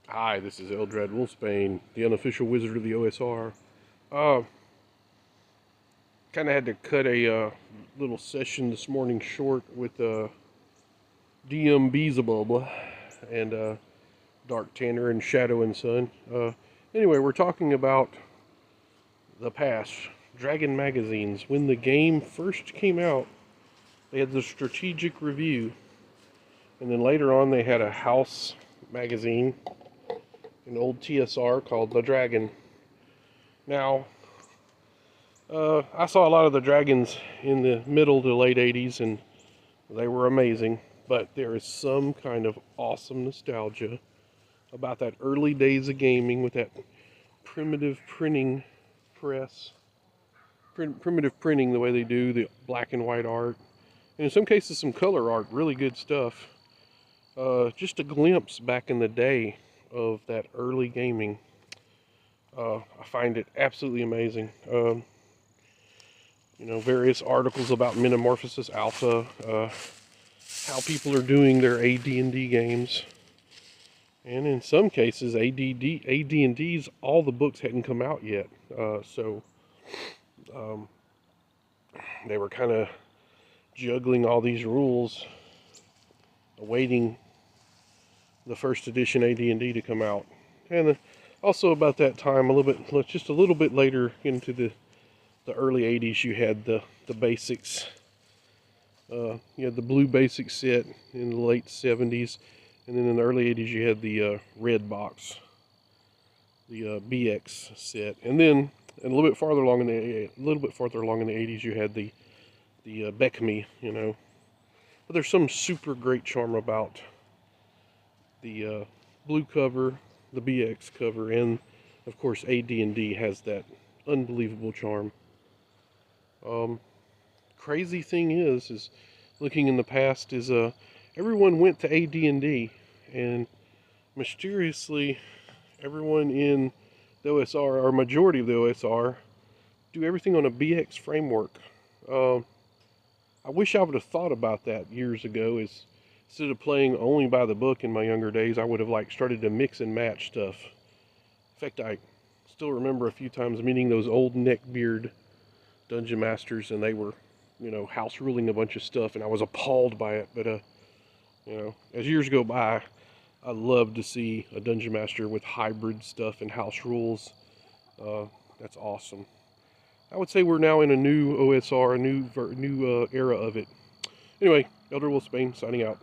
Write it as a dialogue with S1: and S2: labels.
S1: Hi, this is Eldred Wolfsbane, the unofficial wizard of the OSR. Uh, kind of had to cut a little session this morning short with DM Beelzebub and Dark Tanner and Shadow and Sun. Anyway, we're talking about the past. Dragon magazines. When the game first came out, they had the strategic review, and then later on they had a house magazine, an old TSR called The Dragon. Now, I saw a lot of the dragons in the middle to late 80s, and they were amazing. But there is some kind of awesome nostalgia about that early days of gaming with that primitive printing press, primitive printing the way they do, the black and white art, and in some cases some color art, really good stuff. Just a glimpse back in the day of that early gaming. I find it absolutely amazing. Various articles about Metamorphosis Alpha, how people are doing their AD&D games, and in some cases AD&Ds, all the books hadn't come out yet, so they were kind of juggling all these rules, awaiting the first edition AD&D to come out. And also about that time, just a little bit later into the early 80s, you had the basics. You had the blue basic set in the late 70s, and then in the early 80s you had the red box, the BX set, and then a little bit farther along in the 80s you had the Beckme, But there's some super great charm about the blue cover, the BX cover, and of course AD&D has that unbelievable charm. Crazy thing is looking in the past is everyone went to AD&D, and mysteriously everyone in the OSR, or majority of the OSR, do everything on a BX framework. I wish I would have thought about that years ago. Instead of playing only by the book in my younger days, I would have started to mix and match stuff. In fact, I still remember a few times meeting those old neckbeard dungeon masters, and they were, house ruling a bunch of stuff, and I was appalled by it. But as years go by, I love to see a dungeon master with hybrid stuff and house rules. That's awesome. I would say we're now in a new OSR, a new era of it. Anyway, Elder Wolfsbane signing out.